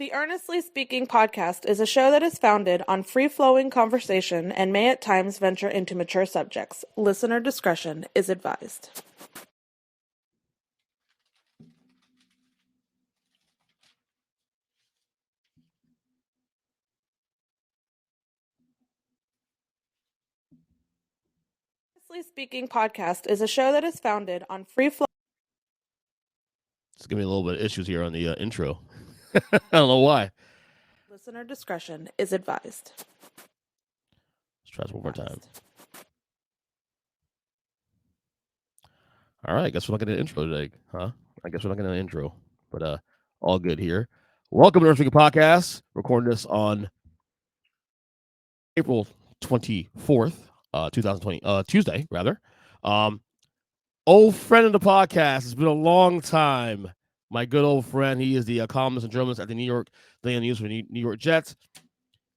The Earnestly Speaking podcast is a show that is founded on free-flowing conversation and may at times venture into mature subjects. Listener discretion is advised. Earnestly Speaking podcast is a show that is founded on free-flowing. It's giving me a little bit of issues here on the intro. I don't know why. Listener discretion is advised. Let's try this one more time. All right, I guess we're not getting an intro today, huh? I guess we're not getting an intro, but all good here. Welcome to Earnestly Podcast. Recording this on April 24th, 2020, Tuesday, rather. Old friend of the podcast. It's been a long time. My good old friend. He is the columnist and journalist at the New York Daily News for New York Jets.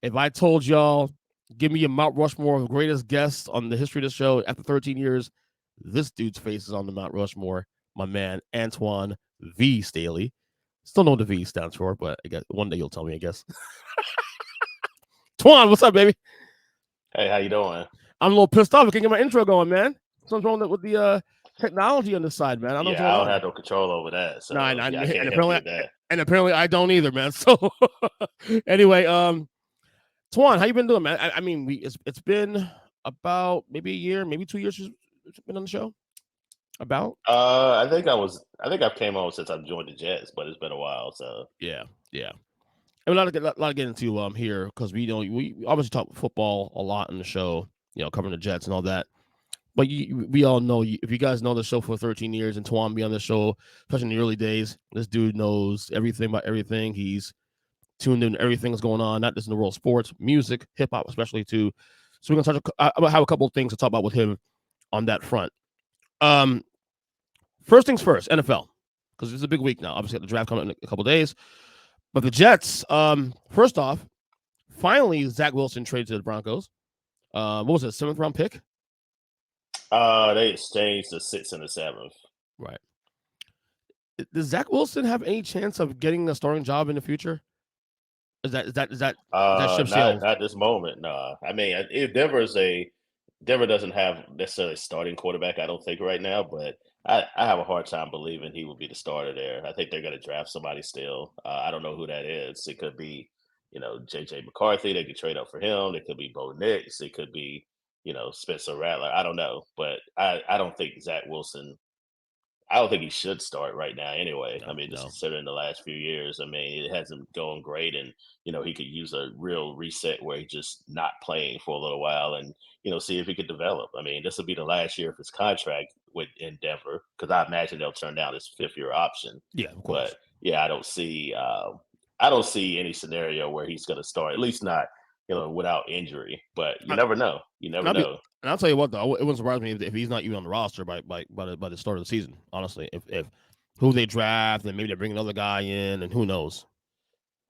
If I told y'all, give me a Mount Rushmore of greatest guests on the history of the show after 13 years, this dude's face is on the Mount Rushmore. My man, Antwan V. Staley. Still know what the V stands for, but I guess one day you'll tell me, I guess. Twan, what's up, baby? Hey, how you doing? I'm a little pissed off. I can't get my intro going, man. Something's wrong with the technology on this side, man. I don't have no control over that. So I can't help you with that. And apparently I don't either, man. So anyway, Twan, how you been doing, man? I mean, it's been about maybe a year, maybe 2 years since you've been on the show. About? I think I've came on since I've joined the Jets, but it's been a while. So yeah. And a lot to get into here because we obviously talk football a lot on the show, covering the Jets and all that. But we all know, if you guys know the show for 13 years and Twan be on the show, especially in the early days, this dude knows everything about everything. He's tuned in everything that's going on, not just in the world of sports, music, hip hop, especially too. So we're gonna have a couple of things to talk about with him on that front. First things first, NFL, because it's a big week now. Obviously, the draft coming in a couple of days. But the Jets, first off, finally Zach Wilson traded to the Broncos. What was it, 7th round pick? They exchanged the 6th and the 7th. Right. Does Zach Wilson have any chance of getting a starting job in the future? Is that ship sailed? Not this moment. No. I mean, if Denver doesn't have necessarily a starting quarterback, I don't think right now, but I have a hard time believing he would be the starter there. I think they're going to draft somebody still. I don't know who that is. It could be, J.J. McCarthy. They could trade up for him. It could be Bo Nix. It could be, Spencer Rattler. I don't know, but I don't think Zach Wilson. I don't think he should start right now anyway. No, I mean, just considering the last few years, I mean, it hasn't gone great. And, he could use a real reset where he's just not playing for a little while and, see if he could develop. I mean, this will be the last year of his contract in Denver because I imagine they'll turn down his 5th-year option. Yeah, of course. But, yeah, I don't see any scenario where he's going to start, at least not, without injury. But you never know. You never know. And I'll tell you what, though, it wouldn't surprise me if he's not even on the roster by the start of the season. Honestly, if who they draft and maybe they bring another guy in, and who knows.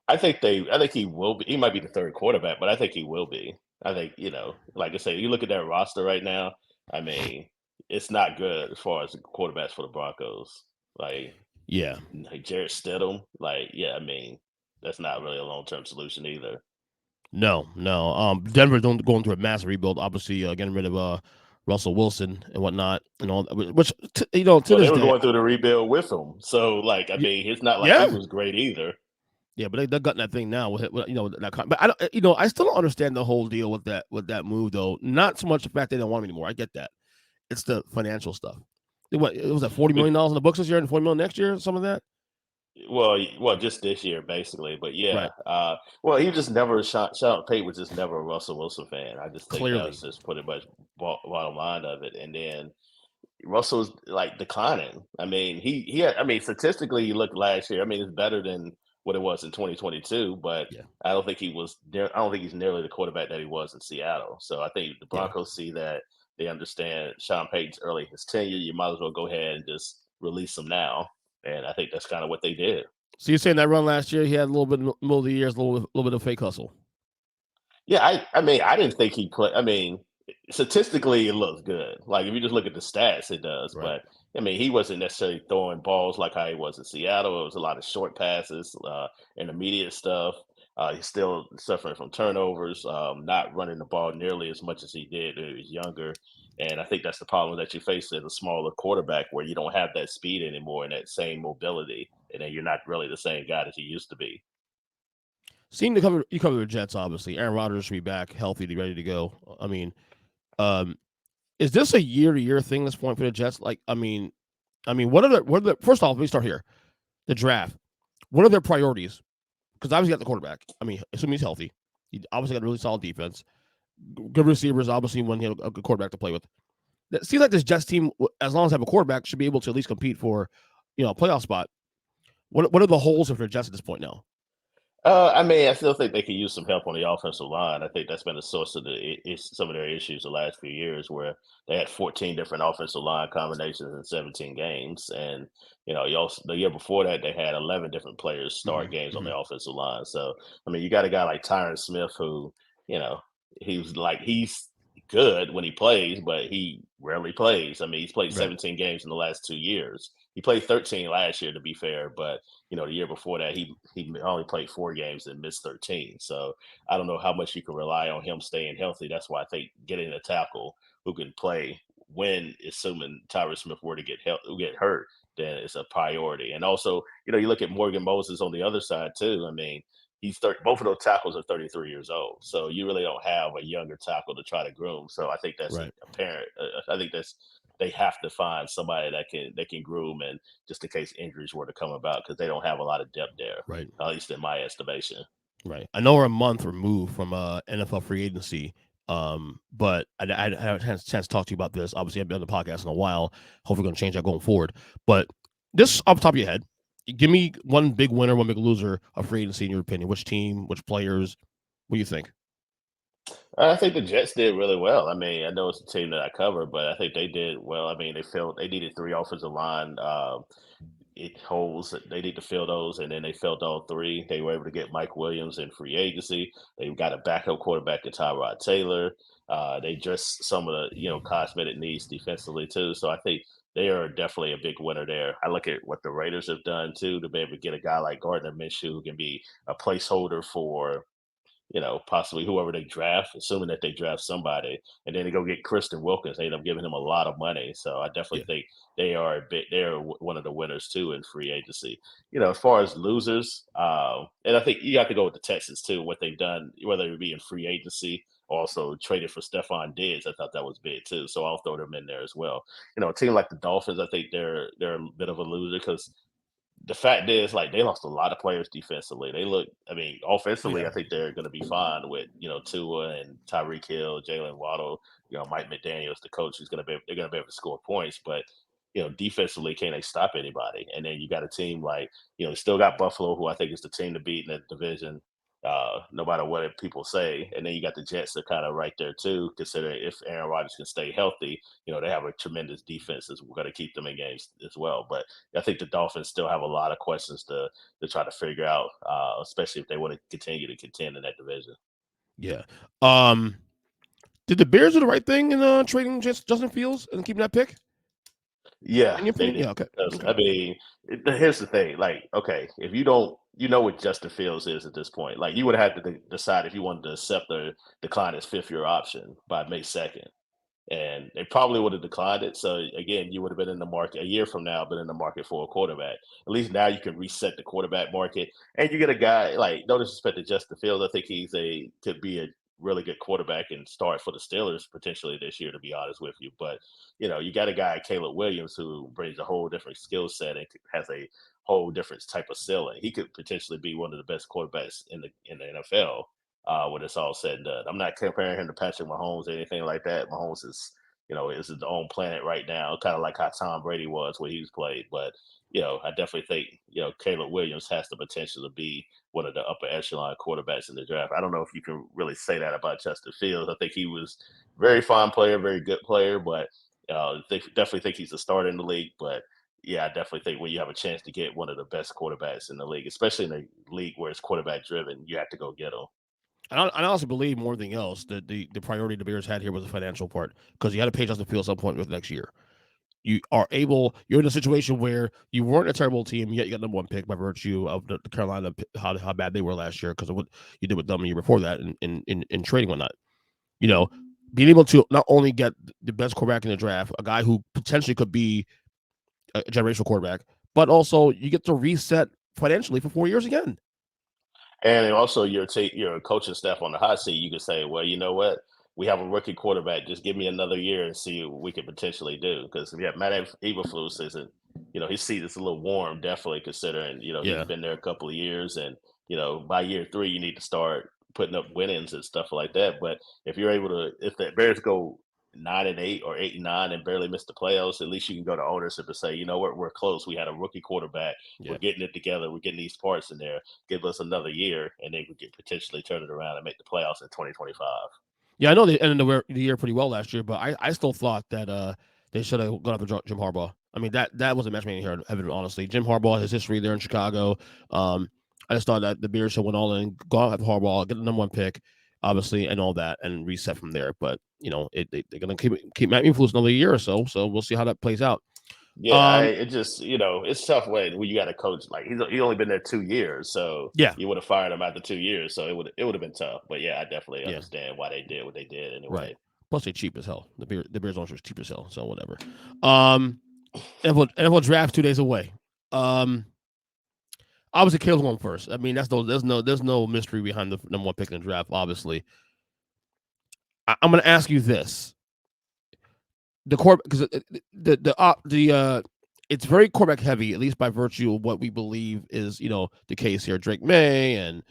I think he will be. He might be the 3rd quarterback, but I think he will be. I think like I say, you look at that roster right now. I mean, it's not good as far as quarterbacks for the Broncos. Like Jarrett Stidham. I mean, that's not really a long-term solution either. No. Denver's going through a massive rebuild. Obviously, getting rid of Russell Wilson and whatnot, and all. Which they were going through the rebuild with him. So, I mean, it's not like he was great either. Yeah, but they're gutting that thing now with that. But I don't, I still don't understand the whole deal with that move though. Not so much the fact they don't want him anymore. I get that. It's the financial stuff. What it was that $40 million in the books this year and $40 million next year, some of that. Well, just this year basically, but yeah. Right. He just never Sean Payton was just never a Russell Wilson fan. I just think that's just pretty much bottom line of it. And then Russell's declining. I mean, he had, I mean, statistically, you look last year. I mean, it's better than what it was in 2022, but I don't think he's nearly the quarterback that he was in Seattle. So I think the Broncos see that. They understand Sean Payton's early in his tenure. You might as well go ahead and just release him now. And I think that's kind of what they did. So you're saying that run last year, he had a little bit in the middle of the years, a little bit of fake hustle. Yeah, I mean, I didn't think he played. I mean, statistically, it looks good. Like if you just look at the stats, it does. Right. But I mean, he wasn't necessarily throwing balls like how he was in Seattle. It was a lot of short passes, intermediate stuff. He's still suffering from turnovers, not running the ball nearly as much as he did when he was younger. And I think that's the problem that you face as a smaller quarterback, where you don't have that speed anymore and that same mobility, and then you're not really the same guy that you used to be. You cover the Jets, obviously. Aaron Rodgers should be back, healthy, ready to go. I mean, is this a year-to-year thing? This point for the Jets, like, I mean, what are the? First off, let me start here. The draft. What are their priorities? Because obviously, you got the quarterback. I mean, assuming he's healthy, he obviously got a really solid defense, good receivers. Obviously, when he had a good quarterback to play with. It seems like this Jets team, as long as they have a quarterback, should be able to at least compete for, a playoff spot. What are the holes for the Jets at this point now? I mean, I still think they could use some help on the offensive line. I think that's been a source of some of their issues the last few years, where they had 14 different offensive line combinations in 17 games, and the year before that they had 11 different players start games on the offensive line. So, I mean, you got a guy like Tyron Smith who, you know, he's good when he plays, but he rarely plays. I mean, he's played 17 games in the last 2 years. He played 13 last year, to be fair, but the year before that, he only played 4 games and missed 13. So I don't know how much you can rely on him staying healthy. That's why I think getting a tackle who can play when, assuming Tyrus Smith were to get hurt, then it's a priority. And also, you look at Morgan Moses on the other side too. I mean, both of those tackles are 33 years old, so you really don't have a younger tackle to try to groom. So I think that's apparent. I think they have to find somebody that can groom, and just in case injuries were to come about, because they don't have a lot of depth there, right? At least in my estimation. Right. I know we're a month removed from NFL free agency, but I had a chance to talk to you about this. Obviously, I've been on the podcast in a while. Hopefully, going to change that going forward. But this off the top of your head, give me one big winner, one big loser of free agency in your opinion. Which team, which players? What do you think? I think the Jets did really well. I mean, I know it's a team that I cover, but I think they did well. I mean, they needed 3 offensive line holes. They need to fill those, and then they filled all 3. They were able to get Mike Williams in free agency. They got a backup quarterback to Tyrod Taylor. They addressed some of the cosmetic needs defensively too. So I think they are definitely a big winner there. I look at what the Raiders have done too, to be able to get a guy like Gardner Minshew, who can be a placeholder for possibly whoever they draft, assuming that they draft somebody, and then they go get Kristen Wilkins. They end up giving him a lot of money. So I definitely think they're one of the winners too in free agency. As far as losers, and I think you have to go with the Texans too, what they've done, whether it be in free agency, also traded for Stephon Diggs. I thought that was big too. So I'll throw them in there as well. A team like the Dolphins, I think they're a bit of a loser, because the fact is, like, they lost a lot of players defensively. Offensively, I think they're going to be fine with, Tua and Tyreek Hill, Jalen Waddle, Mike McDaniels, the coach, they're going to be able to score points. But, defensively, can they stop anybody? And then you got a team like, still got Buffalo, who I think is the team to beat in the division, no matter what people say. And then you got the Jets that kind of right there too, considering if Aaron Rodgers can stay healthy, they have a tremendous defense that's going to keep them in games as well. But I think the Dolphins still have a lot of questions to try to figure out, especially if they want to continue to contend in that division. Yeah. Did the Bears do the right thing in trading Justin Fields and keeping that pick? Yeah, they did. Yeah, okay. I mean, here's the thing. Like, okay, if you don't, what Justin Fields is at this point. Like, you would have had to decide if you wanted to accept or decline his 5th-year option by May 2nd. And they probably would have declined it. So again, you would have been in the market a year from now, been in the market for a quarterback. At least now you can reset the quarterback market, and you get a guy like, no disrespect to Justin Fields. I think could be a really good quarterback and start for the Steelers potentially this year, to be honest with you. But you got a guy, Caleb Williams, who brings a whole different skill set and has a whole different type of ceiling. He could potentially be one of the best quarterbacks in the NFL when it's all said and done. I'm not comparing him to Patrick Mahomes or anything like that. Mahomes is his own planet right now, kind of like how Tom Brady was when he was played. But, I definitely think, Caleb Williams has the potential to be one of the upper echelon quarterbacks in the draft. I don't know if you can really say that about Justin Fields. I think he was a very fine player, very good player, but definitely think he's a starter in the league. But yeah, I definitely think when you have a chance to get one of the best quarterbacks in the league, especially in a league where it's quarterback driven, you have to go get him. I also believe more than anything else that the priority the Bears had here was the financial part, because you had to pay Justin Fields at some point with next year. you're in a situation where you weren't a terrible team, yet you got number one pick by virtue of the Carolina, how bad they were last year because of what you did with them the year before that in trading whatnot. Being able to not only get the best quarterback in the draft, a guy who potentially could be a generational quarterback, but also you get to reset financially for 4 years again. And also your coaching staff on the hot seat, you can say, well, you know what? We have a rookie quarterback. Just give me another year and see what we could potentially do. Because Matt Eberflus isn't, his seat is a little warm, definitely considering, he's been there a couple of years. And, by year 3, you need to start putting up winnings and stuff like that. But if the Bears go 9-8 or 8-9 and barely miss the playoffs, at least you can go to ownership and say, you know what, we're close. We had a rookie quarterback. Yeah. We're getting it together. We're getting these parts in there. Give us another year, and then we could potentially turn it around and make the playoffs in 2025. Yeah, I know they ended the year pretty well last year, but I still thought that they should have gone after Jim Harbaugh. I mean, that was a match made in heaven, honestly. Jim Harbaugh, his history there in Chicago. I just thought that the Bears should went all in, go after Harbaugh, get the number one pick, obviously, and all that, and reset from there. But they're going to keep Matt Eberflus another year or so we'll see how that plays out. Yeah, it just it's tough when you got a coach like he's only been there 2 years, so yeah, you would have fired him after 2 years, so it would have been tough. But yeah, I definitely understand why they did what they did anyway. Right. Plus, they're cheap as hell. The Bears owners are cheap as hell, so whatever. NFL draft 2 days away. Obviously, Caleb's going first. I mean, there's no mystery behind the number one pick in the draft. Obviously, I'm going to ask you this: the because it's very quarterback heavy, at least by virtue of what we believe is the case here. Drake May and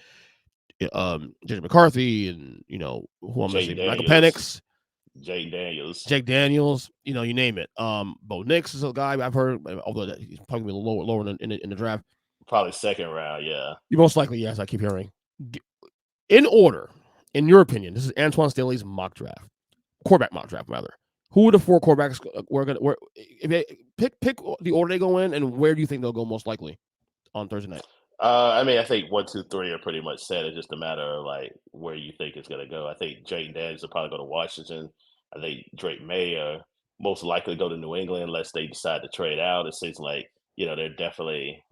J.J. McCarthy and who I'm missing, Michael Penix, Jake Daniels, you name it. Bo Nix is a guy I've heard, although he's probably a little lower in the draft. Probably second round, yeah. Most likely, yes. I keep hearing. In order, in your opinion, this is Antwan Staley's quarterback mock draft, rather. Who are the 4 quarterbacks if they pick the order they go in, and where do you think they'll go most likely on Thursday night? I mean, I think 1, 2, 3 are pretty much set. It's just a matter of like where you think it's going to go. I think Jayden Daniels will probably go to Washington. I think Drake May most likely go to New England unless they decide to trade out. It seems like they're definitely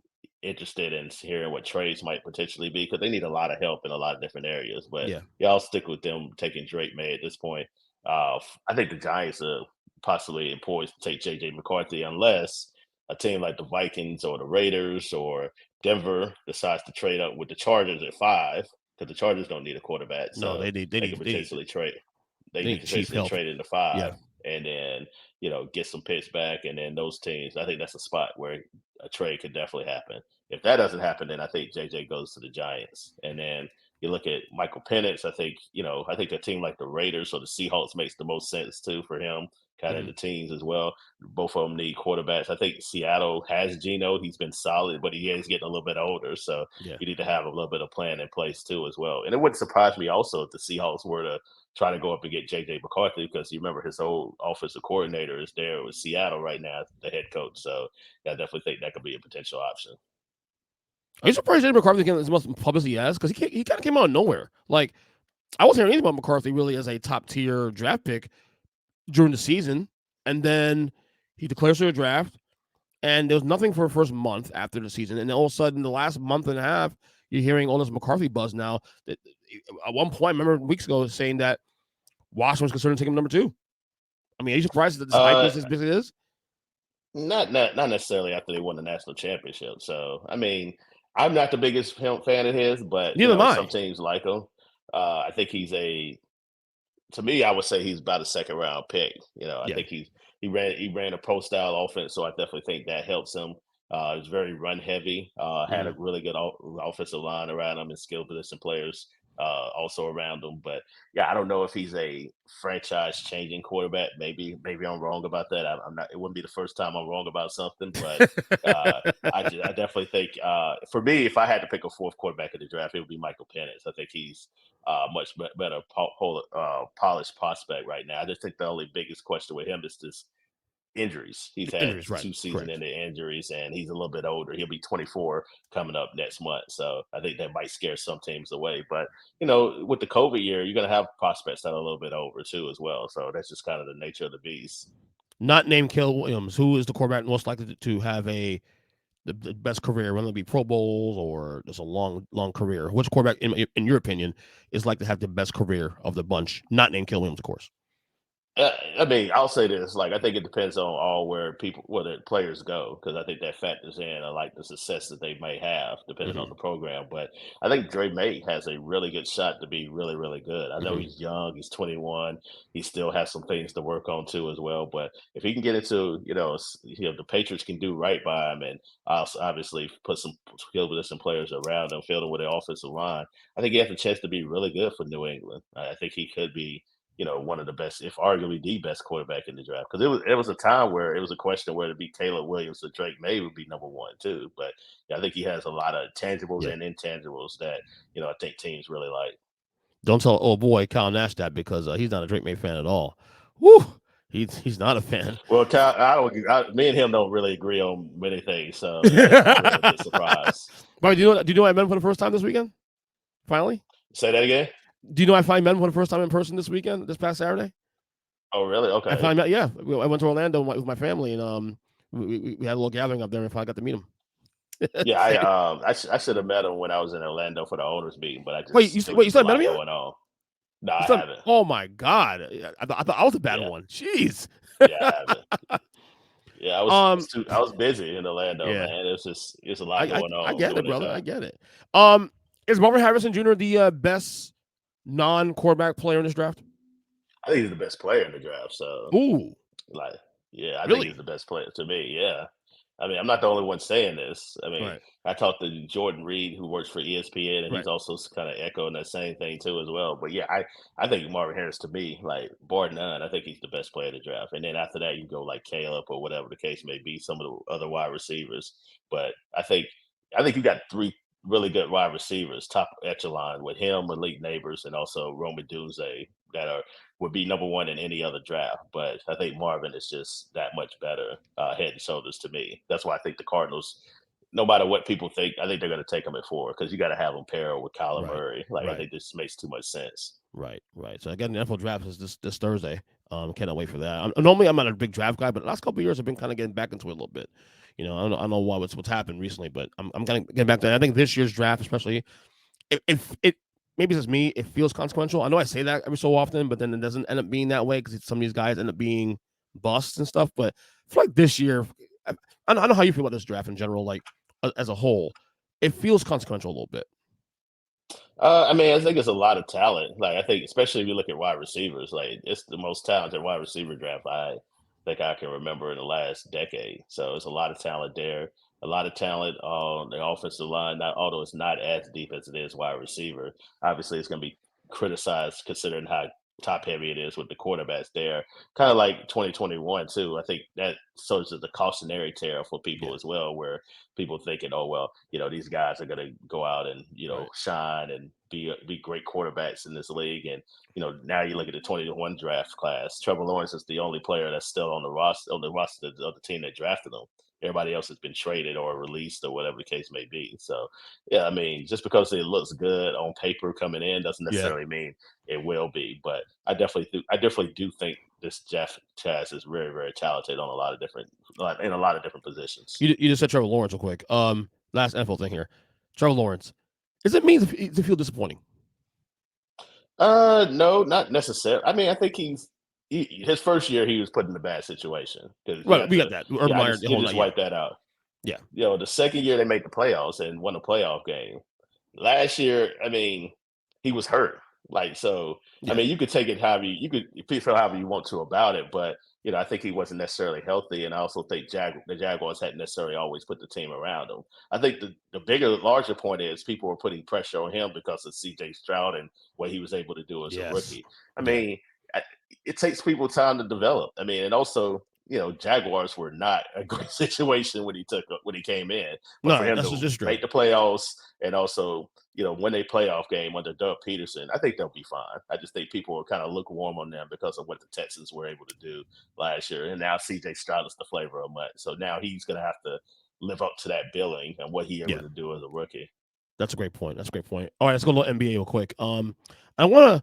interested in hearing what trades might potentially be because they need a lot of help in a lot of different areas. But I'll stick with them taking Drake May at this point. I think the Giants are possibly poised to take J.J. McCarthy unless a team like the Vikings or the Raiders or Denver decides to trade up with the Chargers at 5 because the Chargers don't need a quarterback. So they can potentially trade. They can potentially trade into 5 and then get some picks back, and then those teams. I think that's a spot where a trade could definitely happen. If that doesn't happen, then I think JJ goes to the Giants, and then you look at Michael Penix. I think a team like the Raiders or the Seahawks makes the most sense too for him. Kind of the teams as well. Both of them need quarterbacks. I think Seattle has Geno. He's been solid, but he is getting a little bit older. So you need to have a little bit of plan in place too as well. And it wouldn't surprise me also if the Seahawks were to try to go up and get J.J. McCarthy because you remember his old offensive coordinator is there with Seattle right now, the head coach. So I definitely think that could be a potential option. Are you surprised J.J. McCarthy getting as much publicity he has? Because he kind of came out of nowhere. Like, I wasn't hearing anything about McCarthy really as a top-tier draft pick during the season, and then he declares for the draft, and there was nothing for the first month after the season, and then all of a sudden, the last month and a half, you're hearing all this McCarthy buzz now. At one point, I remember weeks ago saying that Washington was considering taking him number 2. I mean, are you surprised that this hype is as big as it is? Not necessarily after they won the national championship. So, I mean, I'm not the biggest fan of his, but some teams like him. I think to me, I would say he's about a second round pick. I think he ran a pro style offense, so I definitely think that helps him. He's very run heavy. Had a really good offensive line around him and skill position players also around him. But yeah, I don't know if he's a franchise changing quarterback. Maybe I'm wrong about that. I'm not. It wouldn't be the first time I'm wrong about something. But I definitely think for me, if I had to pick a 4th quarterback in the draft, it would be Michael Penix. I think he's much better polished prospect right now. I just think the only biggest question with him is this injuries. He's had 2 season-ending injuries, and he's a little bit older. He'll be 24 coming up next month. So I think that might scare some teams away. But, with the COVID year, you're going to have prospects that are a little bit over too as well. So that's just kind of the nature of the beast. Not named Caleb Williams. Who is the quarterback most likely to have the best career, whether it be Pro Bowls or just a long career? Which quarterback, in your opinion, is likely to have the best career of the bunch? Not named Caleb Williams, of course. I mean, I'll say this: like, I think it depends on where the players go, because I think that factors in, like the success that they may have, depending on the program. But I think Dre May has a really good shot to be really, really good. I know he's young; he's 21. He still has some things to work on too, as well. But if he can get into, the Patriots can do right by him, and also obviously put some skill position players around him, fill them with the offensive line. I think he has a chance to be really good for New England. I think he could be one of the best, if arguably the best quarterback in the draft. Because it was a time where it was a question whether to be Caleb Williams or Drake May would be number one too. But I think he has a lot of tangibles and intangibles that I think teams really like. Don't tell old boy Kyle Nash that, because he's not a Drake May fan at all. Woo! He's not a fan. Well, Kyle, me and him don't really agree on many things, so that's really a big surprise. But do you know I met him for the first time this weekend? Finally, say that again. Do you know I finally met him for the first time in person this past Saturday? Oh, really? Okay. I finally met. Yeah, I went to Orlando with my family, and we had a little gathering up there, and I finally got to meet him. Yeah, I should have met him when I was in Orlando for the owners meeting, but I just wait. You still met him yet? Going on. No, I haven't. Oh my God! I thought I was a bad one. Jeez. Yeah, I haven't. Yeah, I was busy in Orlando, man. It's a lot going on. I get it, brother. I get it. Is Marvin Harrison Jr. the best non-quarterback player in this draft? I think he's the best player in the draft. So, I think he's the best player to me. Yeah. I mean, I'm not the only one saying this. I mean, I talked to Jordan Reed, who works for ESPN, and he's also kind of echoing that same thing too as well. But yeah, I think Marvin Harris, to me, like bar none, I think he's the best player in the draft. And then after that, you go like Caleb or whatever the case may be, some of the other wide receivers. But I think you got three really good wide receivers, top echelon, with him, Malik Neighbors, and also Roman Dunze, that would be number one in any other draft. But I think Marvin is just that much better, head and shoulders to me. That's why I think the Cardinals, no matter what people think, I think they're going to take him at 4, because you got to have him pair with Kyler Murray. I think this makes too much sense. Right. So again, the NFL draft is this Thursday. Cannot wait for that. Normally, I'm not a big draft guy, but the last couple of years I've been kind of getting back into it a little bit. I don't know what's happened recently, but I'm kind of getting back to that. I think this year's draft, especially, if it maybe it's just me, it feels consequential. I know I say that every so often, but then it doesn't end up being that way, because some of these guys end up being busts and stuff. But I feel like this year, I don't know how you feel about this draft in general, like as a whole, it feels consequential a little bit. I mean, I think it's a lot of talent. Like, I think, especially if you look at wide receivers, like it's the most talented wide receiver draft I think I can remember in the last decade. So it's a lot of talent there, a lot of talent on the offensive line. Although it's not as deep as it is wide receiver. Obviously, it's going to be criticized considering how top heavy it is with the quarterbacks there. Kind of like 2021 too. I think that serves as a cautionary tale for people as well, where people thinking, oh well, these guys are going to go out and shine and be great quarterbacks in this league. And now you look at the 2021 draft class. Trevor Lawrence is the only player that's still on the roster of the team that drafted him. Everybody else has been traded or released or whatever the case may be. So, yeah, I mean, just because it looks good on paper coming in doesn't necessarily mean it will be. But I definitely do think this Jeff Chaz is very, very talented on in a lot of different positions. You just said Trevor Lawrence real quick. Last NFL thing here. Trevor Lawrence. Does it mean to feel disappointing? No, not necessarily. I mean, I think his first year he was put in a bad situation. Right, we got that. Urban Meyer just wiped that out. Yeah. The second year they made the playoffs and won a playoff game. Last year, I mean, he was hurt. I mean, you could take it you could feel however you want to about it, but I think he wasn't necessarily healthy, and I also think the Jaguars hadn't necessarily always put the team around him. I think the larger point is people were putting pressure on him because of C.J. Stroud and what he was able to do as a rookie. I mean, it takes people time to develop. I mean, and also, Jaguars were not a great situation when he came in. But for him to make the playoffs and also, win a playoff game under Doug Peterson, I think they'll be fine. I just think people are kind of lukewarm on them because of what the Texans were able to do last year. And now C.J. Stroud is the flavor of month. So now he's going to have to live up to that billing and what he able to do as a rookie. That's a great point. All right, let's go to NBA real quick. I want to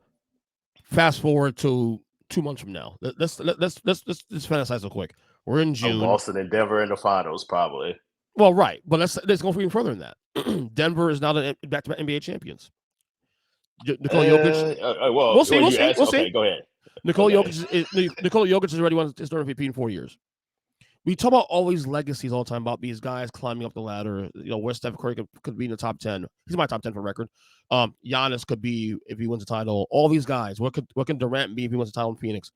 fast forward to 2 months from now. Let's fantasize real quick. We're in June. Boston and Denver in the finals, probably. Well, right, but let's go even further than that. Denver is now the back-to-back NBA champions. Nikola Jokic. We'll see. Okay, go ahead. Nikola Jokic has already won his third MVP in 4 years. We talk about all these legacies all the time about these guys climbing up the ladder. Where Steph Curry could be in the top 10. He's my top 10 for record. Giannis could be if he wins a title. All these guys. What can Durant be if he wins a title in Phoenix?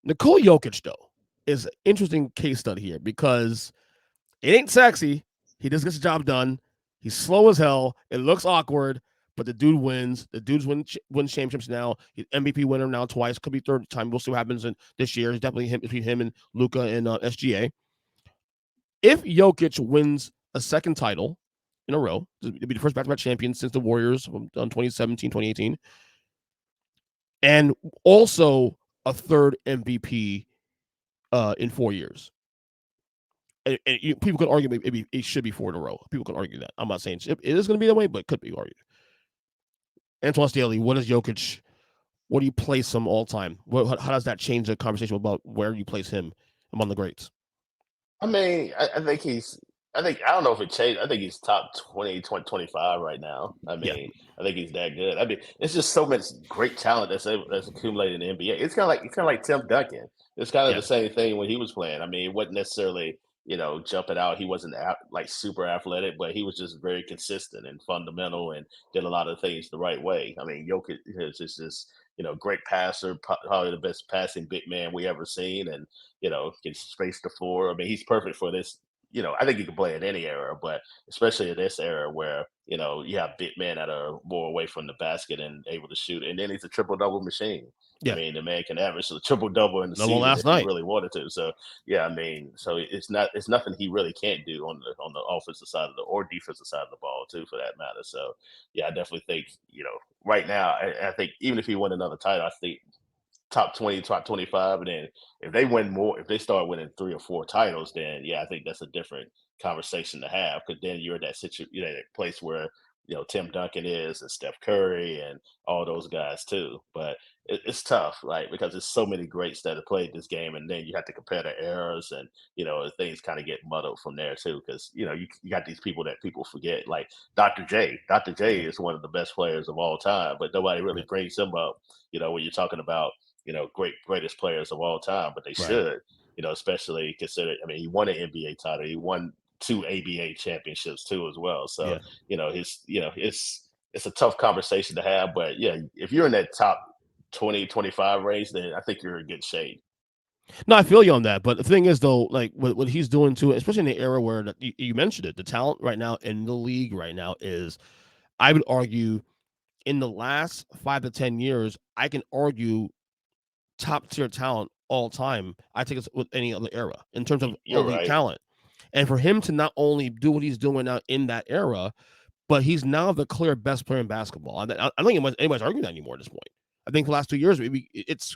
Nikola Jokic, though, is an interesting case study here because it ain't sexy. He just gets the job done. He's slow as hell. It looks awkward, but the dude wins. The dude's wins championships now. He's MVP winner now twice. Could be third time. We'll see what happens in this year. It's definitely between him and Luka and SGA. If Jokic wins a second title in a row, it'll be the first back-to-back champion since the Warriors on 2017, 2018, and also a third MVP in 4 years. And people could argue maybe it should be 4 in a row. People can argue that. I'm not saying it is going to be that way, but it could be argued. Antwan Staley, what is Jokic? What do you place him all time? How does that change the conversation about where you place him among the greats? I mean, I think I don't know if it changed. I think he's top 20, 25 right now. I mean, I think he's that good. I mean, it's just so much great talent that's accumulated in the NBA. It's kind of like Tim Duncan. It's kind of the same thing when he was playing. I mean, it wasn't necessarily jumping out. He wasn't like super athletic, but he was just very consistent and fundamental and did a lot of things the right way. I mean, Jokic is just great passer, probably the best passing big man we ever seen, and can space the floor. I mean, he's perfect for this. I think he can play in any era, but especially in this era where, you have big men that are more away from the basket and able to shoot. And then he's a triple-double machine. Yeah. I mean, the man can average a triple-double in the season if he really wanted to. So, yeah, I mean, so it's nothing he really can't do on the offensive side or defensive side of the ball, too, for that matter. So, yeah, I definitely think, right now, I think even if he won another title, I think top 20, top 25. And then if they win more, if they start winning 3 or 4 titles, then I think that's a different conversation to have. Because then you're in that that place where Tim Duncan is and Steph Curry and all those guys too. But it's tough, like, because there's so many greats that have played this game, and then you have to compare the eras, and things kind of get muddled from there too. Because you got these people that people forget, like Dr. J. Dr. J is one of the best players of all time, but nobody really brings him up. When you're talking about greatest players of all time, but they should, especially consider. I mean, he won an NBA title, he won 2 ABA championships too, as well. So it's a tough conversation to have, but if you're in that top 20, 25 range, then I think you're in good shape. No, I feel you on that. But the thing is, though, like what he's doing too, especially in the era where you mentioned it, the talent right now in the league right now is, I would argue, in the last 5 to 10 years, I can argue top tier talent all time. I think it's with any other era in terms of elite talent. And for him to not only do what he's doing now in that era, but he's now the clear best player in basketball. I don't think anybody's arguing that anymore at this point. I think the last 2 years, it's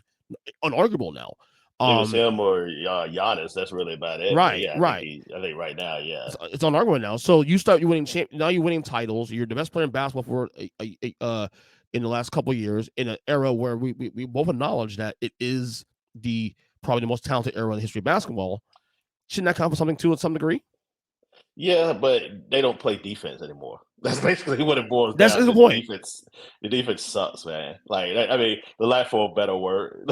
unarguable now. It was him or Giannis. That's really about it. Right, I think right now, it's unarguable now. So you winning now. You're winning titles. You're the best player in basketball for in the last couple of years, in an era where we both acknowledge that it is probably the most talented era in the history of basketball. Shouldn't that count for something too, to some degree? Yeah, but they don't play defense anymore. That's basically what it boils down. That's the point. The defense sucks, man. Like, I mean, the lack for a better word.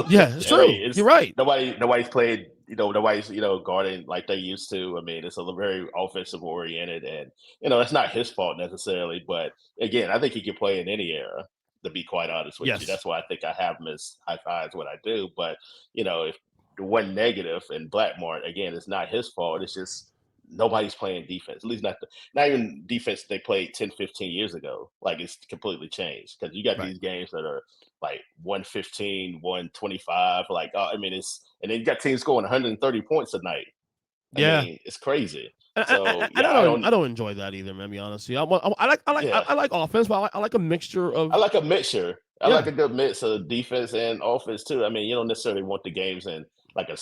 Yeah, it's true. You're right. Nobody's played. Nobody's guarding like they used to. I mean, it's a very offensive oriented, and it's not his fault necessarily. But again, I think he can play in any era. To be quite honest with you, that's why I think I have him as high five as what I do. But if the one negative and Blackmore, again, it's not his fault. It's just nobody's playing defense. At least not even defense they played 10, 15 years ago. Like, it's completely changed because you got these games that are like 115, 125. Like, I mean, and then you got teams scoring 130 points a night. I mean, it's crazy. So I don't enjoy that either, man. To be honest, I like offense, but I like a mixture of. I like a mixture. I like a good mix of defense and offense too. I mean, you don't necessarily want the games in like a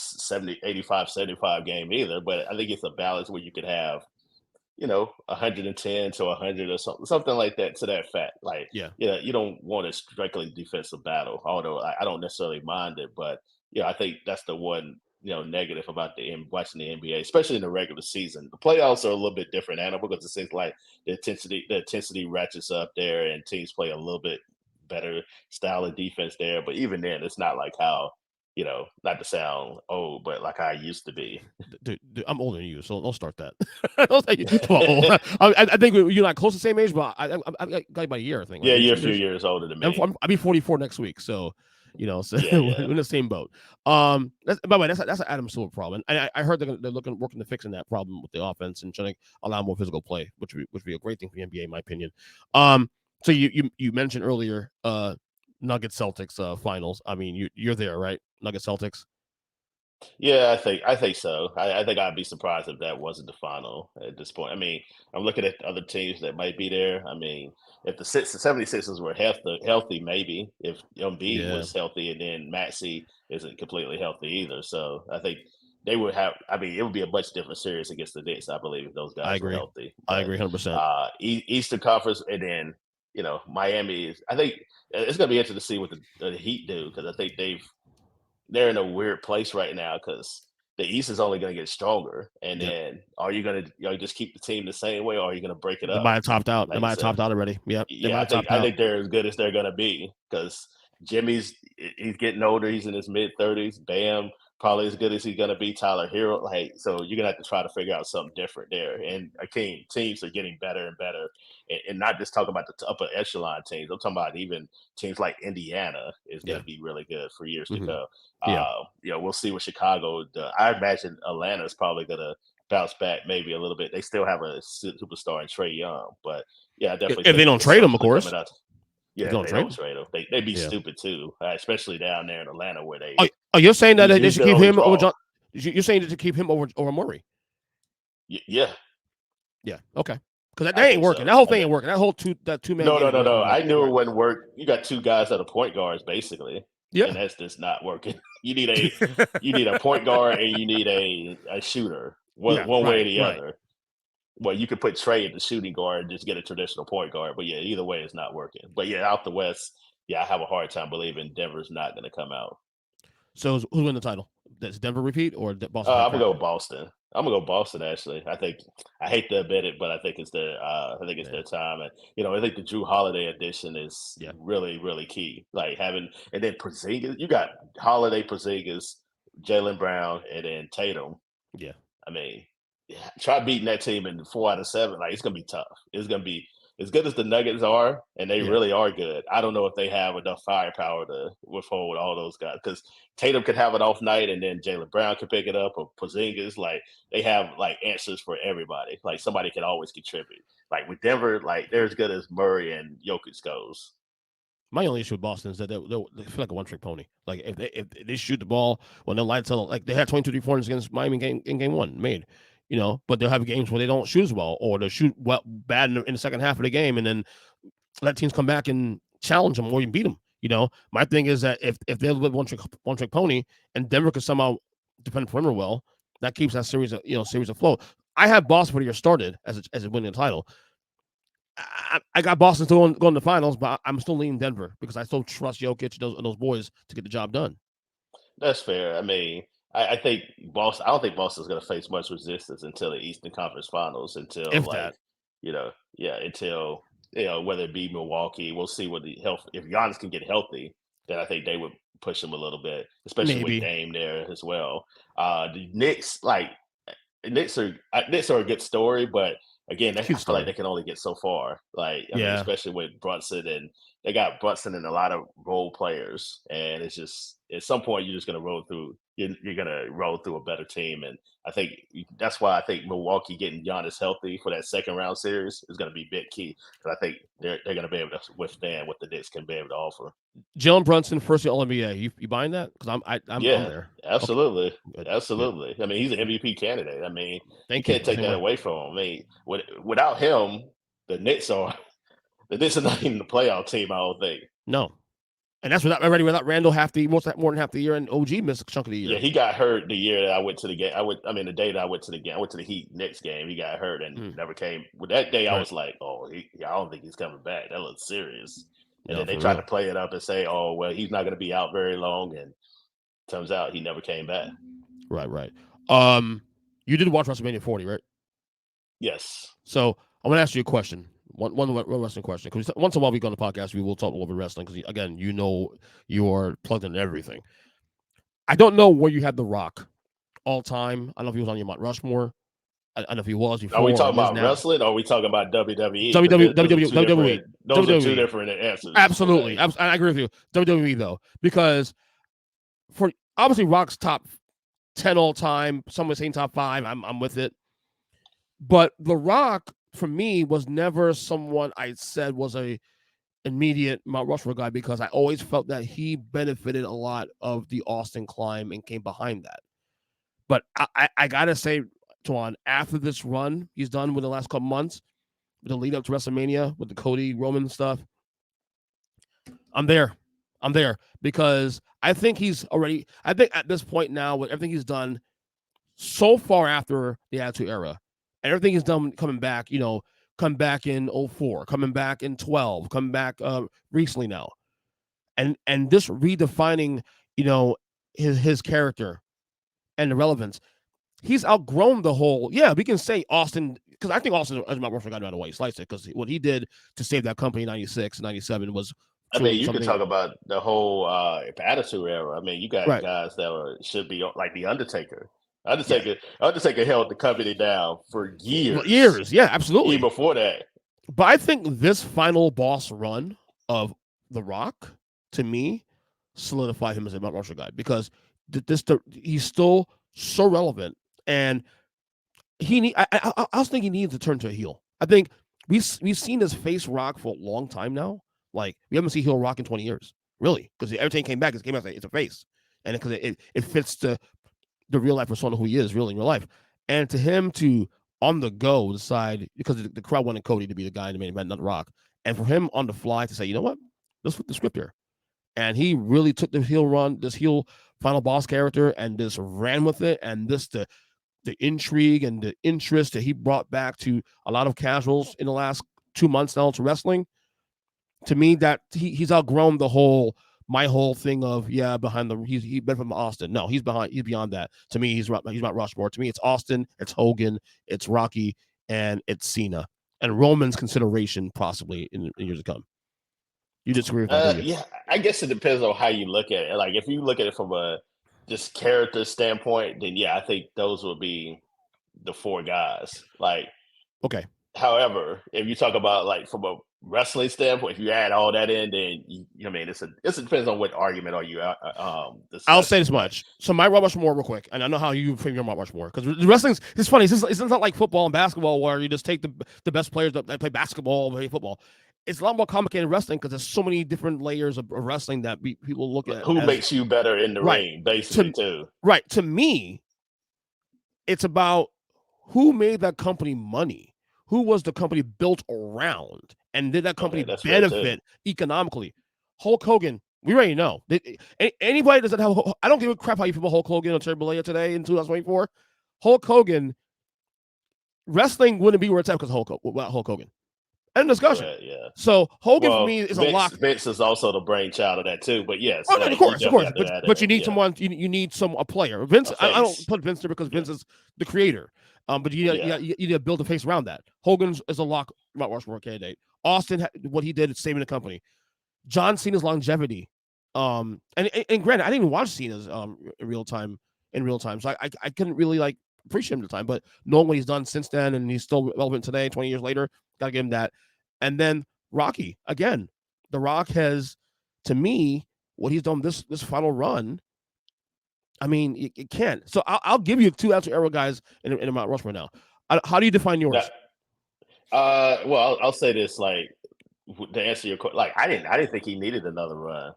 85, 75 game either, but I think it's a balance where you could have, 110 to 100 or something like that to that fact. Like, you don't want a strictly defensive battle, although I don't necessarily mind it. But, I think that's the one, negative about watching the NBA, especially in the regular season. The playoffs are a little bit different animal because it seems like the intensity ratchets up there and teams play a little bit better style of defense there. But even then, it's not like how, not to sound old, but like I used to be. Dude, I'm older than you, so don't start that. Don't say old. I think you're not close to the same age, but I got about a year, I think. Yeah, you're a few years older than me. I'll be 44 next week, so we're in the same boat. By the way, that's an Adam Silver problem. And I heard they're working to fixing that problem with the offense and trying to allow more physical play, which would be a great thing for the NBA, in my opinion. So you mentioned earlier Nuggets Celtics finals. I mean, you're there, right? Nuggets Celtics. Yeah, I think so. I think I'd be surprised if that wasn't the final at this point. I mean, I'm looking at other teams that might be there. I mean, if the 76ers were healthy, maybe if Embiid was healthy and then Maxey isn't completely healthy either. So I think they would have. I mean, it would be a much different series against the Knicks. I believe if those guys were healthy. But, I agree 100%. Eastern Conference, and then Miami is. I think it's going to be interesting to see what the Heat do because I think they're in a weird place right now because the East is only going to get stronger. And then are you going to just keep the team the same way, or are you going to break it up? They might have topped out. They might have topped out already. Yep. Yeah, I think they're as good as they're going to be because he's getting older. He's in his mid-30s. Bam, probably as good as he's going to be. Tyler Hero, so you're going to have to try to figure out something different there. And again, teams are getting better and better, and not just talking about the upper echelon teams. I'm talking about even teams like Indiana is going to be really good for years to come. We'll see what Chicago does. I imagine Atlanta's probably going to bounce back maybe a little bit. They still have a superstar in Trae Young, but definitely if they don't trade him, of course. Yeah, they don't trade him. They'd be stupid too, especially down there in Atlanta where they. Oh, you're saying that they should keep him over John? You're saying to keep him over Murray? Yeah. Yeah. Okay. Because that ain't working. So. That whole thing ain't working. That whole two man. No. I knew it wouldn't work. You got two guys that are point guards basically. Yeah. And that's just not working. You need a point guard and you need a shooter. One way or the other. Well, you could put Trae at the shooting guard and just get a traditional point guard. But either way it's not working. But out the West, I have a hard time believing Denver's not going to come out. So who's winning the title? Does Denver repeat or Boston? I'm gonna go Boston. I'm gonna go Boston. Actually, I hate to admit it, but I think it's their time. And I think the Drew Holiday addition is really, really key. Like and then Porzingis. You got Holiday, Porzingis, Jaylen Brown, and then Tatum. Yeah. I mean, try beating that team in 4 out of 7. Like it's gonna be tough. It's gonna be as good as the Nuggets are, and they really are good. I don't know if they have enough firepower to withhold all those guys because Tatum could have an off night, and then Jaylen Brown could pick it up, or Porzingis. Like they have answers for everybody. Like somebody can always contribute. Like with Denver, they're as good as Murray and Jokic goes. My only issue with Boston is that they feel like a one-trick pony. Like if they shoot the ball when they're lights out, like they had 22 3-pointers against Miami in game 1 made. But they'll have games where they don't shoot as well, or they'll shoot bad in the second half of the game, and then let teams come back and challenge them or even beat them. My thing is that if they're a one-trick pony, and Denver can somehow defend perimeter well, that keeps that series afloat. I have Boston for the year started as winning the title. I got Boston still going to the finals, but I'm still leaning Denver because I still trust Jokic and those boys to get the job done. That's fair. I mean, I think Boston. I don't think Boston's going to face much resistance until the Eastern Conference Finals. Until until whether it be Milwaukee, we'll see what the health. If Giannis can get healthy, then I think they would push him a little bit, especially with Dame there as well. The Knicks, Knicks are a good story, but again, I feel like they can only get so far. I mean, especially with Brunson, and they got Brunson and a lot of role players, and it's just at some point you're just going to roll through. You're going to roll through a better team, and I think that's why I think Milwaukee getting Giannis healthy for that second round series is going to be big key. Because I think they're going to be able to withstand what the Knicks can be able to offer. Jalen Brunson, first year All NBA. You buying that? Because I'm there. Absolutely, okay. Absolutely. I mean, he's an MVP candidate. I mean, you can't take that away from him. I mean, without him, the Knicks are not even the playoff team. I don't think. No. And that's already without Randall more than half the year, and OG missed a chunk of the year. Yeah, he got hurt the year that I went to the game. The day that I went to the game. I went to the Heat next game. He got hurt and never came. With that day, I was like, "Oh, I don't think he's coming back." That looks serious. And then they tried to play it up and say, "Oh, well, he's not going to be out very long." And turns out he never came back. Right. You did watch WrestleMania 40, right? Yes. So I'm going to ask you a question. One wrestling question. Because once in a while we go on the podcast, we will talk a little bit wrestling. Because again, you are plugged into everything. I don't know where you had The Rock all time. I don't know if he was on your Mount Rushmore. I don't know if he was before. Are we talking about wrestling or are we talking about WWE? WWE. Those are two different answers. Absolutely. I agree with you. WWE, though. Because for obviously Rock's top 10 all time, some would say top 5. I'm with it. But The Rock, for me, was never someone I said was a immediate Mount Rushmore guy because I always felt that he benefited a lot of the Austin climb and came behind that. But I gotta say, Twan, after this run he's done with the last couple months, with the lead up to WrestleMania, with the Cody Roman stuff, I'm there because I think at this point now, with everything he's done so far after the Attitude Era, and everything he's done coming back, come back in 2004, coming back in 2012, coming back recently now. And this redefining, his character and the relevance. He's outgrown the whole, we can say Austin, because I think Austin is my Rushmore guy no matter what you slice it, because what he did to save that company in 96, 97 was you could talk about the whole Attitude Era. You got guys that should be like The Undertaker. Undertaker held the company down for years. Yeah, absolutely. Even before that. But I think this final boss run of The Rock, to me, solidified him as a Mount Rushmore guy because he's still so relevant. And I was thinking he needs to turn to a heel. I think we've seen this face Rock for a long time now. Like, we haven't seen heel Rock in 20 years, really, because everything came back. It came out it's a face. And because it fits the real life persona who he is really in real life. And to him to on the go decide, because the crowd wanted Cody to be the guy in the main event, not Rock, and for him on the fly to say, you know what, let's flip the script here. And he really took the heel run, this heel final boss character, and just ran with it. And this the intrigue and the interest that he brought back to a lot of casuals in the last 2 months now to wrestling. To me, that he's outgrown my whole thing of behind he's been from Austin. No, he's beyond that. To me, he's Mount Rushmore. To me, it's Austin, it's Hogan, it's Rocky, and it's Cena, and Roman's consideration possibly in years to come. You disagree with that? Yeah, I guess it depends on how you look at it. Like, if you look at it from a just character standpoint, then I think those would be the 4 guys. Like, okay. However, if you talk about like from a wrestling standpoint, if you add all that in, then it depends on what argument are you I'll say this much. So my Mount Rushmore real quick, and I know how you frame your Mount Rushmore, because the wrestling's it's funny. It's not like football and basketball where you just take the best players that play basketball, play football. It's a lot more complicated wrestling because there's so many different layers of wrestling that people look at. Who makes you better in the ring, basically, too. Right. To me, it's about who made that company money. Who was the company built around? And did that company benefit economically? Hulk Hogan, we already know. Anybody doesn't have, I don't give a crap how you feel Hulk Hogan or Terry Bollea today in 2024. Hulk Hogan, wrestling wouldn't be where it's at because without Hulk Hogan. End discussion. Yeah. So Hogan for me is a lock. Vince is also the brainchild of that too. But yes, of course. But you need someone. You need a player. Vince. I don't put Vince there because Vince is the creator. But you need to build a face around that. Hogan is a lock Mount Rushmore candidate. Austin, what he did is saving the company. John Cena's longevity. And granted, I didn't even watch Cena's in real time. So I couldn't really appreciate him at the time. But knowing what he's done since then, and he's still relevant today, 20 years later, gotta give him that. And then Rocky again. The Rock has, to me, what he's done this final run. I mean, it can't. So I'll give you 2 Attitude Era guys in Mount Rushmore now. How do you define yours? Well, I'll say this, to answer your question, I didn't think he needed another run.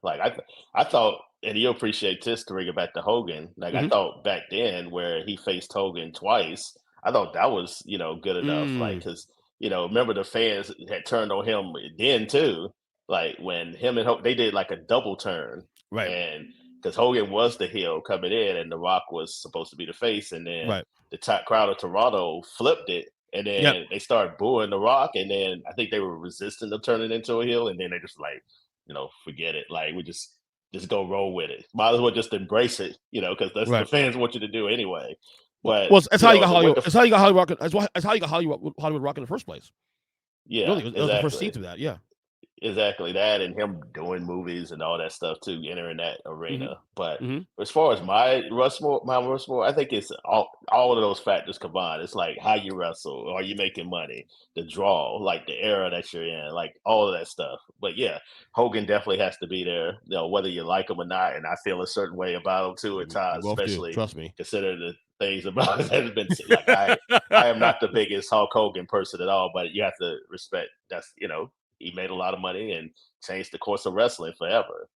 I thought, and you appreciate this to bring it back to Hogan. I thought back then where he faced Hogan twice, I thought that was good enough. Because remember the fans had turned on him then too. like when him and Hogan, they did like a double turn, right? And because Hogan was the heel coming in, and The Rock was supposed to be the face, and then the top crowd of Toronto flipped it, and then they started booing The Rock, and then I think they were resistant of turning into a heel, and then they just like, forget it, like we just go roll with it. Might as well just embrace it, because that's the fans want you to do anyway. But that's how you got Hollywood. That's how you got Hollywood Rock. That's how you got Hollywood Rock in the first place. Yeah, really, it was the first seed to that. Yeah. Exactly that, and him doing movies and all that stuff too, entering that arena. But as far as Mount Rushmore, I think it's all of those factors combined. It's like how you wrestle, are you making money, the draw, like the era that you're in, like all of that stuff. But yeah, Hogan definitely has to be there, whether you like him or not. And I feel a certain way about him too at times, especially trust me. Consider the things about it that has been like I am not the biggest Hulk Hogan person at all, but you have to respect that's he made a lot of money and changed the course of wrestling forever,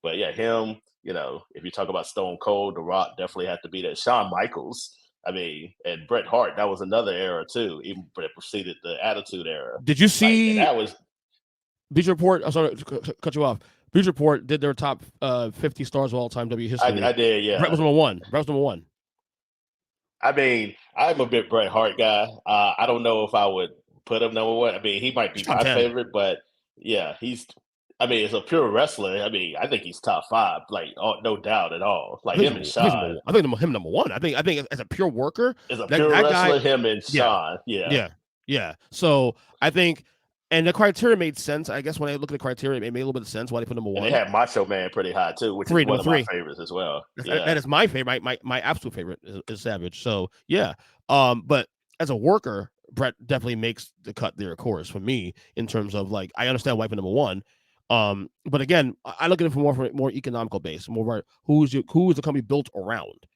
But yeah, him, if you talk about Stone Cold, The Rock definitely had to be there. Shawn Michaels, and Bret Hart, that was another era too, even that preceded the Attitude Era. Did you see that was Bleacher Report? I'm sorry to cut you off. Bleacher Report did their top 50 stars of all time W history. I did, yeah. Bret was number one. I'm a bit Bret Hart guy. I don't know if I would put him number one. He might be my favorite, but yeah, as a pure wrestler, I think he's top 5, like no doubt at all. Like him and Shawn. I think him number one. I think as a pure worker, as a pure wrestler, him and Shawn. Yeah. So I think, and the criteria made sense. I guess when I look at the criteria, it made a little bit of sense why they put number one. And they had Macho Man pretty high too, which is one of my favorites as well. That is my favorite. My absolute favorite is Savage. So yeah. But as a worker, Bret definitely makes the cut there, of course, for me, in terms of like, I understand why for number one. But again, I look at it from more economical base, more who is the company built around,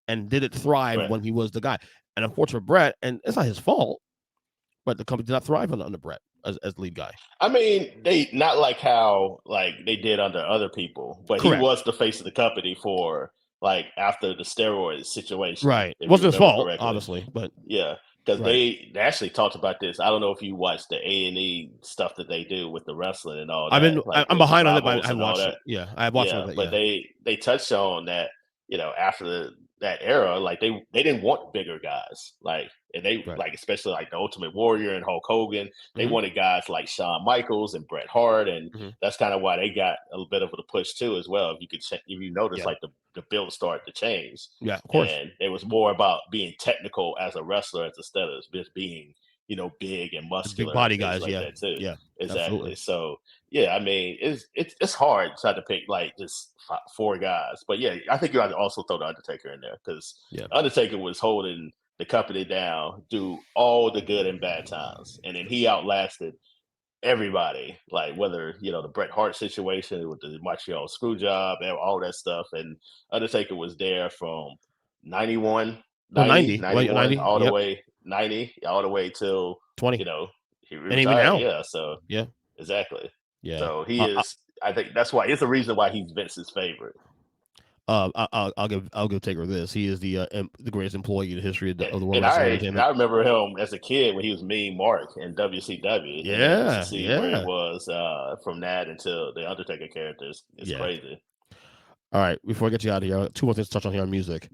and did it thrive when he was the guy? And unfortunately, Bret, and it's not his fault, but the company did not thrive under Bret as lead guy. They not like how they did under other people, but he was the face of the company for after the steroid situation. Right, it wasn't his fault, obviously, but yeah. Because they actually talked about this. I don't know if you watched the A&E stuff that they do with the wrestling and all that. I'm behind on it, but I watched it. Yeah, I watched it. But they touched on that, after that era, they didn't want bigger guys. Especially the Ultimate Warrior and Hulk Hogan. They wanted guys like Shawn Michaels and Bret Hart, and that's kind of why they got a little bit of a push too, as well. If you notice, the build started to change. Yeah, of course. And it was more about being technical as a wrestler instead of just being, big and muscular. Big body guys, that too. Yeah, exactly. Absolutely. So yeah, it's hard to to pick just 4 guys, but yeah, I think you have to also throw the Undertaker in there because Undertaker was holding the company down through all the good and bad times, and then he outlasted everybody, whether the Bret Hart situation with the Montreal screw job and all that stuff, and Undertaker was there from 91 all the way 90 all the way till 20, he retired. And even now, so exactly. Yeah, so he is. I think that's why it's the reason why he's Vince's favorite. I'll give Taker this. He is the greatest employee in the history of the world. And I remember him as a kid when he was Mean Mark in WCW. Yeah, see where it was from that until the Undertaker characters. It's crazy. All right, before I get you out of here, 2 more things to touch on here on music.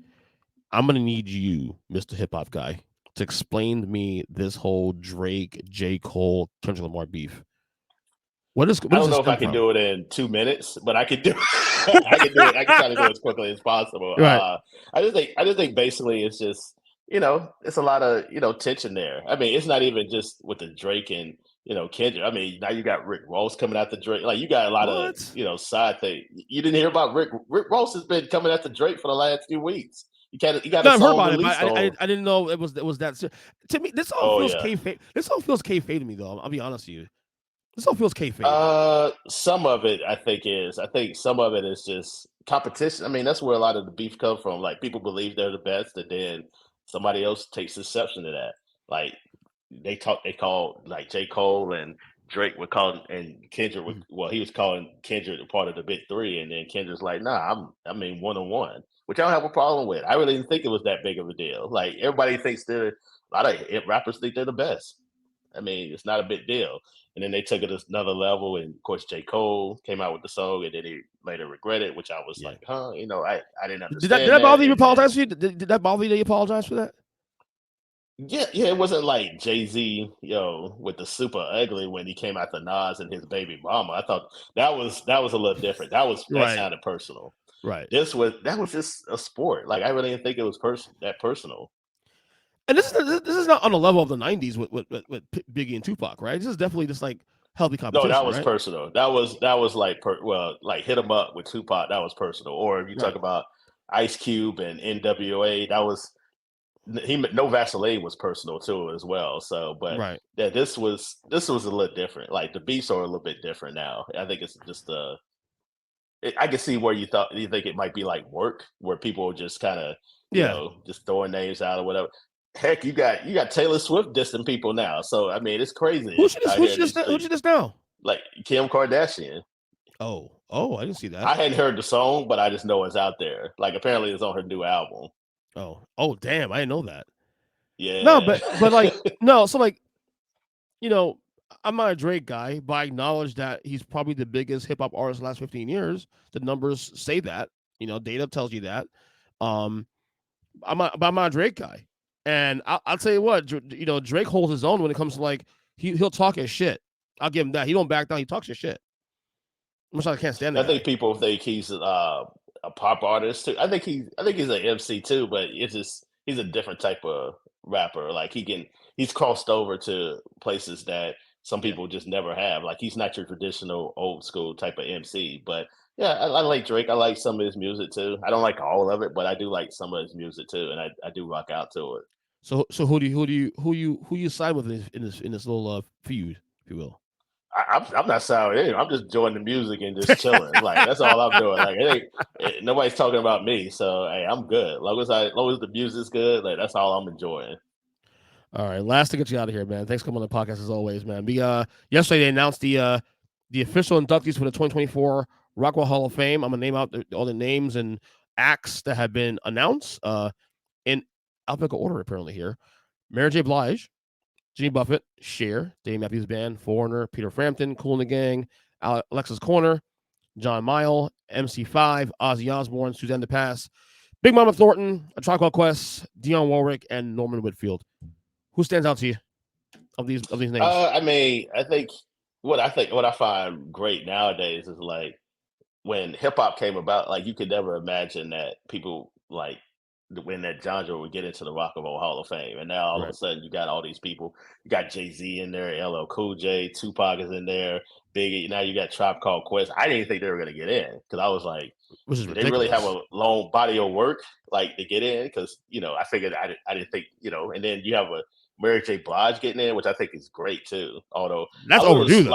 I'm gonna need you, Mr. Hip Hop guy, to explain to me this whole Drake, J. Cole, Kendrick Lamar beef. I don't know if I can do it in 2 minutes, but I can do it. I can do it. I can try to do it as quickly as possible. Right. I just think basically it's just, it's a lot of, tension there. It's not even just with the Drake and, Kendrick. Now you got Rick Ross coming after Drake. You got a lot of, side thing. You didn't hear about Rick Ross has been coming after Drake for the last few weeks. You got a song released. I didn't know it was that. To me, this all feels kayfabe. This all feels kayfabe to me, though. I'll be honest with you. This all feels kayfabe. Some of it, I think, is. I think some of it is just competition. That's where a lot of the beef comes from. People believe they're the best, and then somebody else takes exception to that. They called J. Cole and Drake were calling, and Kendrick. He was calling Kendrick a part of the Big Three, and then Kendrick's like, "Nah, I'm 1-on-1," which I don't have a problem with. I really didn't think it was that big of a deal. Everybody thinks a lot of hip rappers think they're the best. I mean, it's not a big deal. And then they took it another level, and of course, J. Cole came out with the song, and then he later regretted, which I was like, huh, I didn't understand. Did that bother you? Apologize for you? Did that bother you? That you apologize for that? Yeah, it wasn't like Jay-Z, with the super ugly when he came out to Nas and his baby mama. I thought that was a little different. That sounded personal. Right. That was just a sport. Like I really didn't think it was that personal. And this is not on the level of the '90s with Biggie and Tupac, right? This is definitely just like healthy competition. No, that was right? personal. That was like like Hit 'Em Up with Tupac. That was personal. Or if you talk about Ice Cube and NWA, that was. No Vaseline was personal too as well. So, but yeah, this was a little different. Like the beats are a little bit different now. I think it's just I can see where you think it might be like work, where people are just kind of just throwing names out or whatever. Heck, you got Taylor Swift dissing people now. So I mean, it's crazy. Who's she just now? Like Kim Kardashian. Oh, I didn't see that. I hadn't heard the song, but I just know it's out there. Like apparently, it's on her new album. Oh, damn! I didn't know that. Yeah. No, but like no. So like, I'm not a Drake guy, but I acknowledge that he's probably the biggest hip hop artist in the last 15 years. The numbers say that. Data tells you that. I'm not a Drake guy, and I'll tell you what. Drake holds his own when it comes to like he'll talk his shit. I'll give him that. He don't back down. He talks his shit. Much I can't stand that. I think people think he's a pop artist too. I think he's an MC too, but it's just he's a different type of rapper. Like he's crossed over to places that some people just never have. Like he's not your traditional old school type of MC. But yeah, I like Drake. I like some of his music too. I don't like all of it, but I do like some of his music too, and I do rock out to it. So who you side with in this little feud, if you will? I'm not sorry. I'm just enjoying the music and just chilling. Like that's all I'm doing. Like nobody's talking about me, so hey, I'm good. Long as the music's good, like that's all I'm enjoying. All right, last to get you out of here, man. Thanks for coming on the podcast as always, man. Yesterday they announced the official inductees for the 2024 Rockwell Hall of Fame. I'm gonna name out all the names and acts that have been announced in alphabetical order apparently here. Mary J. Blige, Jimmy Buffett, Cher, Dave Matthews Band, Foreigner, Peter Frampton, Kool and the Gang, Alexis Corner, John Mayall, MC5, Ozzy Osbourne, Suzanne DePass, Big Mama Thornton, A Tribe Called Quest, Dionne Warwick, and Norman Whitfield. Who stands out to you of these names? I mean, I think what I find great nowadays is like when hip hop came about, like you could never imagine that people like when that genre would get into the Rock and Roll Hall of Fame. And now all of a sudden you got all these people. You got Jay-Z in there, LL Cool J, Tupac is in there, Biggie. Now you got Tribe Called Quest. I didn't think they were going to get in because I was like, do they really have a long body of work like to get in? Because, I figured I didn't think, and then you have a Mary J. Blige getting in, which I think is great too. Although that's overdue though.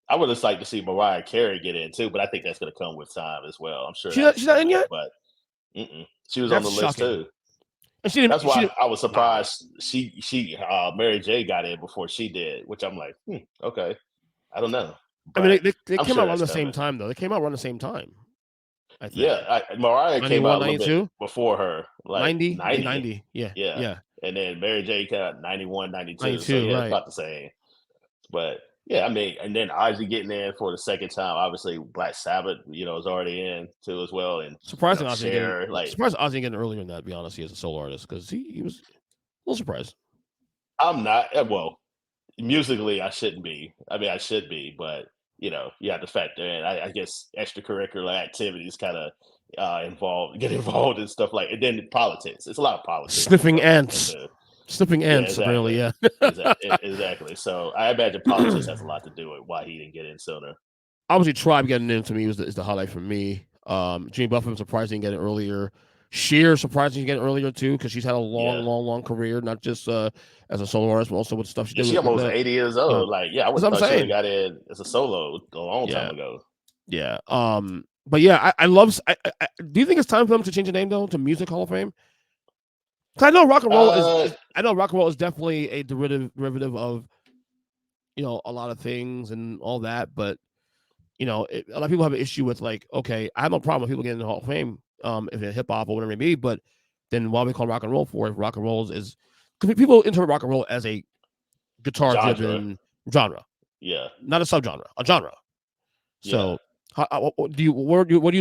I would have liked to see Mariah Carey get in too, but I think that's going to come with time as well. I'm sure she's not in yet, but she was on the list too. And that's why I was surprised. Mary J. got in before she did, which I'm like, okay, I don't know. But I mean, they came out around the same time though. They came out around the same time. I think. Yeah, Mariah came out a little bit before her, like 90. Yeah. And then Mary J. came out 91, 92. So yeah, about the same. But yeah, I mean, and then Ozzy getting in for the second time. Obviously, Black Sabbath, is already in too as well. And surprised Ozzy getting earlier than that. To be honest, he as a solo artist because he was a little surprised. I'm not. Well, musically, I shouldn't be. I mean, I should be, but you have to factor in. I guess extracurricular activities kind of get involved in stuff like, and then politics. It's a lot of politics. Sniffing ants. Sniffing ants, exactly. Apparently, yeah. Exactly. So I imagine politics has a lot to do with why he didn't get in sooner. Obviously, Tribe getting in to me is the highlight for me. Jimmy Buffett, surprised he didn't get it earlier. Cher, surprised he didn't get it earlier too, because she's had a long career, not just as a solo artist, but also with stuff she did. She almost 80 years old. Like, I would have thought she got in as a solo a long time ago. Yeah. But yeah, I love. Do you think it's time for them to change the name though to Music Hall of Fame? I know rock and roll is. I know rock and roll is definitely a derivative of, a lot of things and all that. But a lot of people have an issue with like, okay, I have no problem with people getting in the Hall of Fame, if it's hip hop or whatever it may be. But then why we call rock and roll for? If rock and roll is because people interpret rock and roll as a guitar-driven genre. Yeah, not a subgenre, a genre. So, what do you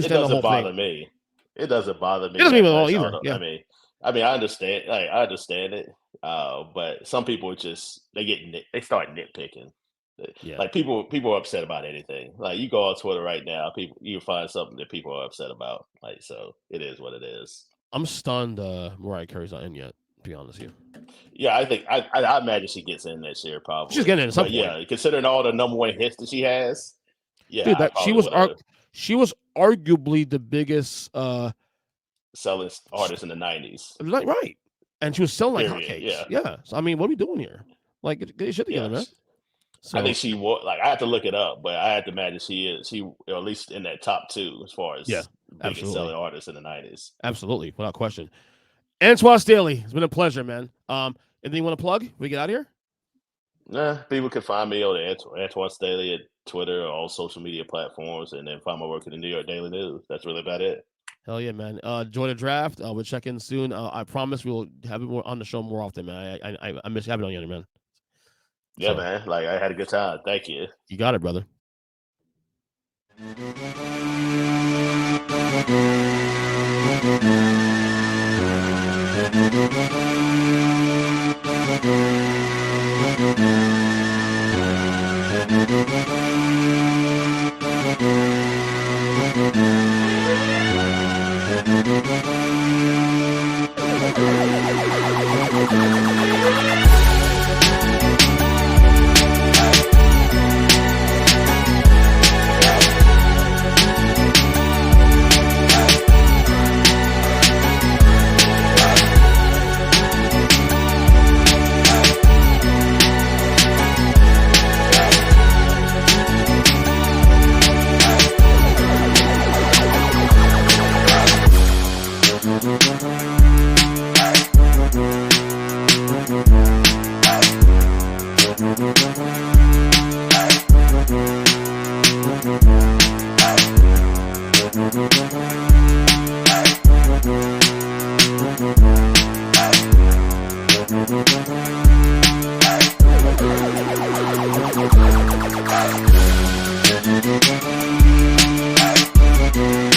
stand the whole thing? It doesn't bother me. It doesn't bother me. It doesn't even at all either. Yeah. I mean, I understand. I understand it. But some people they start nitpicking. Yeah. Like people are upset about anything. Like you go on Twitter right now, you find something that people are upset about. Like, so it is what it is. I'm stunned Mariah Carey's not in yet, to be honest with you. Yeah, I think I imagine she gets in this year probably. She's getting in at some point. Yeah, considering all the number one hits that she has. Yeah, dude, she was arguably the biggest selling artist in the 90s. Right. And she was selling like hotcakes. Yeah. So I mean, what are we doing here? Like, get your shit together, man. So, I think she was I have to look it up, but I have to imagine she at least in that top 2 as far as biggest selling artists in the 90s. Absolutely, without question. Antwan Staley, it's been a pleasure, man. Anything you want to plug? We get out of here? Nah, people can find me on Antwan Staley at Twitter or all social media platforms, and then find my work in the New York Daily News. That's really about it. Hell yeah, man. Enjoy the draft. We'll check in soon. I promise we'll have it more on the show more often, man. I miss having it on you, man. Yeah, man. Like, I had a good time. Thank you. You got it, brother. Thank you.